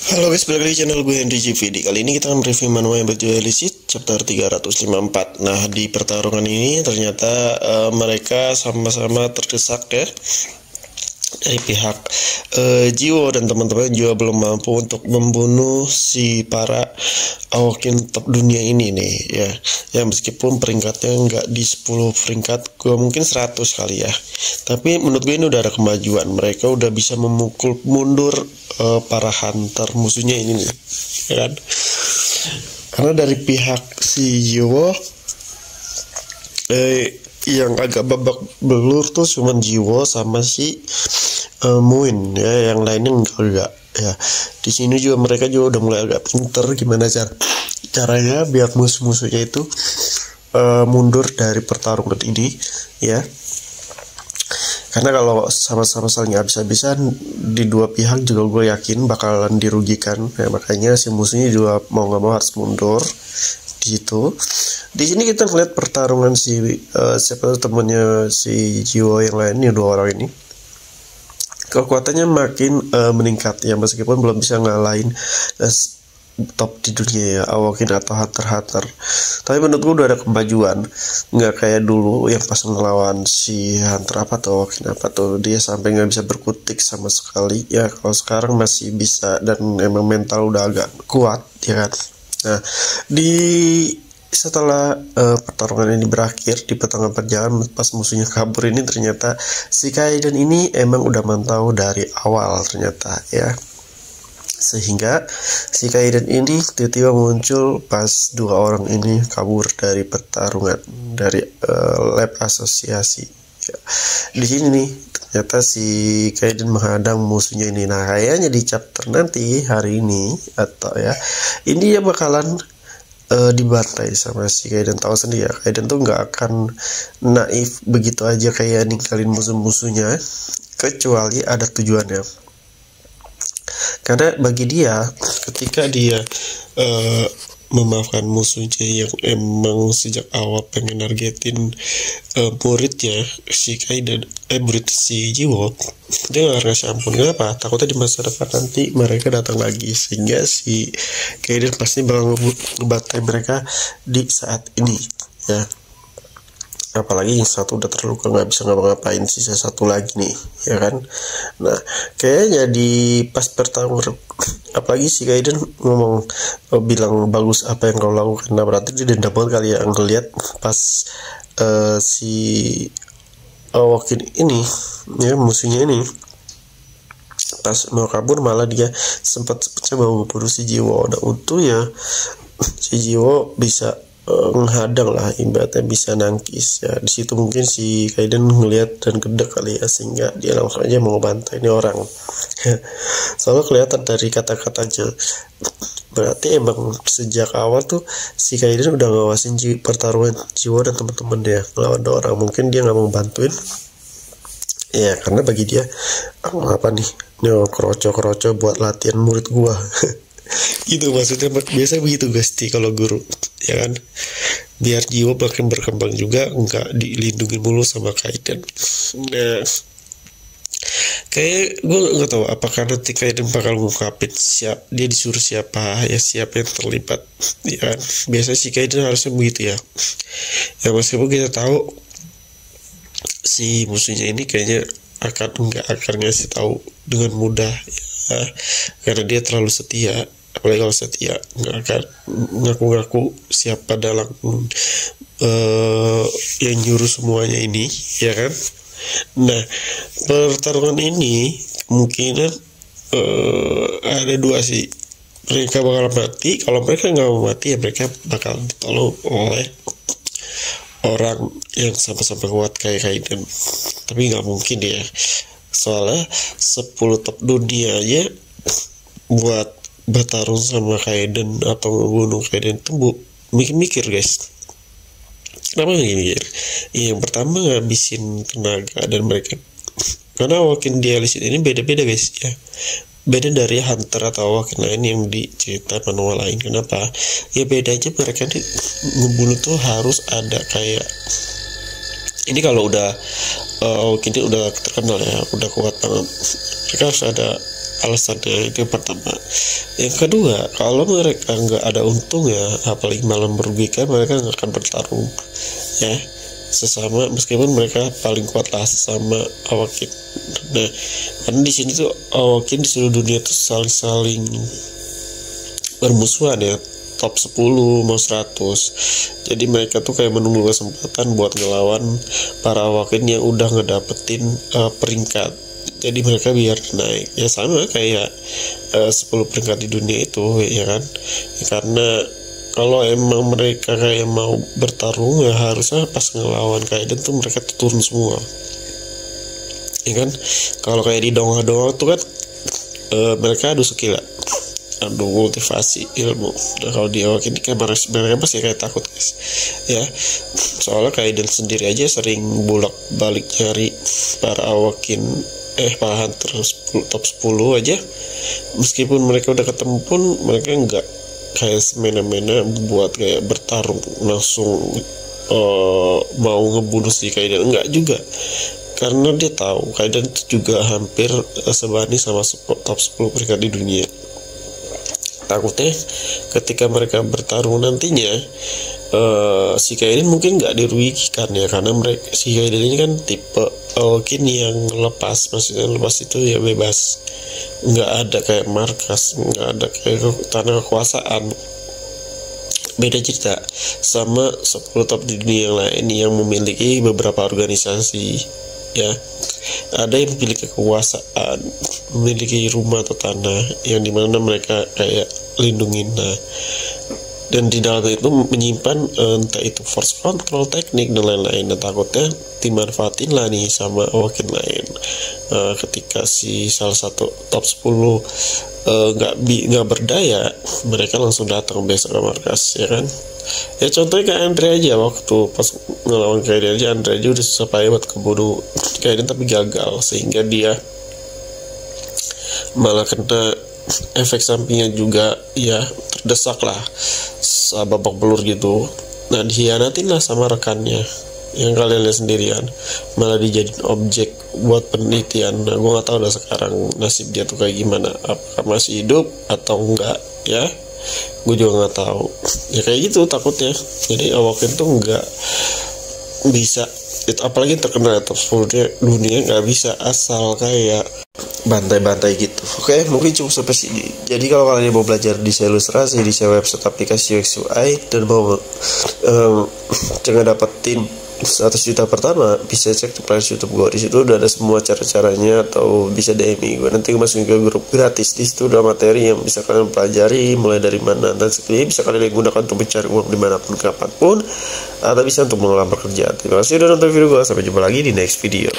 Halo guys, balik lagi channel gue Henry GVD. Kali ini kita akan mereview manual yang berjudul Illicit chapter 354. Nah, di pertarungan ini ternyata mereka sama-sama terdesak ya dari pihak Jiwo dan teman-teman juga belum mampu untuk membunuh si para awakin top dunia ini nih ya. Ya meskipun peringkatnya nggak di 10 peringkat, gue mungkin 100 kali ya. Tapi menurut gue ini udah ada kemajuan. Mereka udah bisa memukul mundur para hunter musuhnya ini nih, ya kan? Karena dari pihak si Jiwo yang agak babak belur tuh cuman Jiwo sama si Muin ya, yang lainnya enggak ya. Di sini juga mereka juga udah mulai agak pinter gimana caranya biar musuh-musuhnya itu mundur dari pertarungan ini ya. Karena kalau sama-sama saling habis-habisan di dua pihak juga gue yakin bakalan dirugikan ya, makanya si musuhnya juga mau nggak mau harus mundur di situ. Di sini kita ngeliat pertarungan si siapa temennya si Jiwo yang lain, dua orang ini kekuatannya makin meningkat ya, meskipun belum bisa ngalahin top di dunia ya, Awaken atau Hunter. Tapi menurut gue udah ada kemajuan, nggak kayak dulu yang pas ngelawan si Hunter apa tuh Awaken apa tuh dia sampai nggak bisa berkutik sama sekali ya. Kalau sekarang masih bisa dan emang mental udah agak kuat ya kan. Nah, setelah pertarungan ini berakhir di pertengahan perjalanan pas musuhnya kabur ini, ternyata si Kaiden ini emang udah mantau dari awal ternyata ya, sehingga si Kaiden ini tiba-tiba muncul pas dua orang ini kabur dari pertarungan dari lab asosiasi ya. Di sini nih ternyata si Kaiden menghadang musuhnya ini. Nah, kayaknya di chapter nanti hari ini atau ya ini dia bakalan dibantai sama si Kaiden. Tahu sendiri ya, Kaiden tuh nggak akan naif begitu aja kayak ninggalin musuh-musuhnya, kecuali ada tujuannya. Karena bagi dia ketika dia memaafkan musuhnya yang emang sejak awal pengen nargetin muridnya si Kaiden, murid si Jiwo, dia gak akan ngasih ampun. Kenapa? Takutnya di masa depan nanti mereka datang lagi, sehingga si Kaiden pasti bakal ngebantai mereka di saat ini ya. Apalagi yang satu udah terluka nggak bisa ngapa-ngapain, sisa satu lagi nih ya kan. Nah, kayaknya di pas pertarungan apalagi si Kaiden ngomong bilang bagus apa yang kau lakukan. Nah, berarti dia dendam banget kali ya ngeliat pas si Awaken ini ya, musuhnya ini pas mau kabur malah dia sempat-sempatnya mau ngebunuh si Jiwo. Nah, untungnya si Jiwo bisa menghadang lah, ibaratnya bisa nangkis ya. Di situ mungkin si Kaiden ngelihat dan gedek kali ya, sehingga dia langsung aja mau ngebantai ini orang. Soalnya kelihatan dari kata-katanya, berarti emang sejak awal tuh si Kaiden udah ngawasin pertarungan Jiwo dan teman-teman dia ngelawan dua orang. Mungkin dia nggak mau bantuin ya, karena bagi dia apa nih, kroco buat latihan murid gua. Gitu maksudnya, biasa begitu Gusti kalau guru ya kan, biar Jiwo makin berkembang juga, nggak dilindungi mulu sama Kaiden. Nah, kayak gue nggak tahu apakah nanti Kaiden bakal ngungkapin dia disuruh siapa ya, siapa yang terlibat ya kan. Biasanya si Kaiden harusnya begitu ya. Ya meskipun kita tahu si musuhnya ini kayaknya nggak akan ngasih tahu dengan mudah ya, karena dia terlalu setia. Apalagi kalau setia nggak akan ngaku-ngaku siapa dalam yang nyuruh semuanya ini ya kan. Nah, pertarungan ini kemungkinan ada dua sih, mereka bakal mati. Kalau mereka nggak mau mati ya mereka bakal ditolong oleh orang yang sama-sama kuat kayak Kaiden. Tapi nggak mungkin ya, soalnya 10 top dunia aja buat bertarung sama Kaiden atau membunuh Kaiden itu mikir-mikir guys. Kenapa mikir? Yang pertama ngabisin tenaga dan mereka, karena Awaken di Illicit ini beda-beda guys ya, beda dari Hunter atau Awaken lain yang di cerita manual lain. Kenapa? Ya bedanya mereka ngebunuh tuh harus ada kayak ini, kalau udah Awaken udah terkenal ya, udah kuat banget, mereka harus ada alasannya. Itu yang pertama. Yang kedua, kalau mereka nggak ada untung ya, apalagi malah merugikan, mereka nggak akan bertarung ya sesama, meskipun mereka paling kuat lah sesama awakin. Nah, karena di sini tuh awakin di seluruh dunia tuh saling bermusuhan ya, top 10 mau 100. Jadi mereka tuh kayak menunggu kesempatan buat ngelawan para awakin yang udah ngedapetin peringkat. Jadi mereka biar naik ya, sama kayak 10 peringkat di dunia itu ya kan ya, karena kalau emang mereka kayak mau bertarung ya harusnya pas ngelawan Kaiden tuh mereka turun semua ya kan. Kalau kayak di donga-donga tuh kan mereka adu skill, adu motivasi ilmu. Nah, kalau di awakin kayak mereka pasti kayak takut guys ya, soalnya Kaiden sendiri aja sering bolak-balik nyari para awakin para hunter top 10 aja, meskipun mereka udah ketemu pun mereka nggak kayak semena-mena buat kayak bertarung langsung mau ngebunuh si Kaiden, enggak juga, karena dia tahu Kaiden itu juga hampir sebanding sama top 10 peringkat di dunia. Takutnya ketika mereka bertarung nantinya si Kaiden mungkin nggak dirugikan ya, karena mereka si Kaiden ini kan tipe Awakin yang lepas, maksudnya lepas itu ya bebas, nggak ada kayak markas, nggak ada kayak tanah kekuasaan. Beda cerita sama 10 top di dunia yang lain yang memiliki beberapa organisasi ya, ada yang memiliki kekuasaan, memiliki rumah atau tanah yang dimana mereka kayak lindungin. Nah, dan di dalam itu menyimpan entah itu force control, teknik dan lain-lain. Dan takutnya dimanfaatin lah nih sama awakin lain. Ketika si salah satu top 10 nggak berdaya, mereka langsung datang besok ke markas ya kan. Ya contohnya kayak Andre aja, waktu pas ngelawan Kaiden aja, Andre aja udah susah payah buat keburu Kaiden tapi gagal, sehingga dia malah kena efek sampingnya juga ya, terdesak lah babak belur gitu. Nah, dihianatin lah sama rekannya yang kalian lihat sendirian, malah dijadiin objek buat penelitian. Nah, gue nggak tahu udah sekarang nasib dia tuh kayak gimana, apakah masih hidup atau enggak ya, gue juga nggak tahu ya, kayak gitu takutnya. Jadi awakin tuh nggak bisa itu, apalagi terkenal top 10 dunia, nggak bisa asal kayak bantai-bantai gitu. Oke, mungkin cukup sampai sini. Jadi kalau kalian mau belajar desain ilustrasi, desain website, aplikasi UX UI, dan mau jangan dapetin 100 juta pertama, bisa cek di playlist YouTube gue. Di situ udah ada semua cara-caranya, atau bisa DM gue. Nanti gue masukin ke grup gratis. Di situ udah materi yang bisa kalian pelajari, mulai dari mana dan sebagainya, bisa kalian gunakan untuk mencari uang dimanapun kapanpun, atau bisa untuk mengelamar kerja. Terima kasih udah nonton video gue. Sampai jumpa lagi di next video.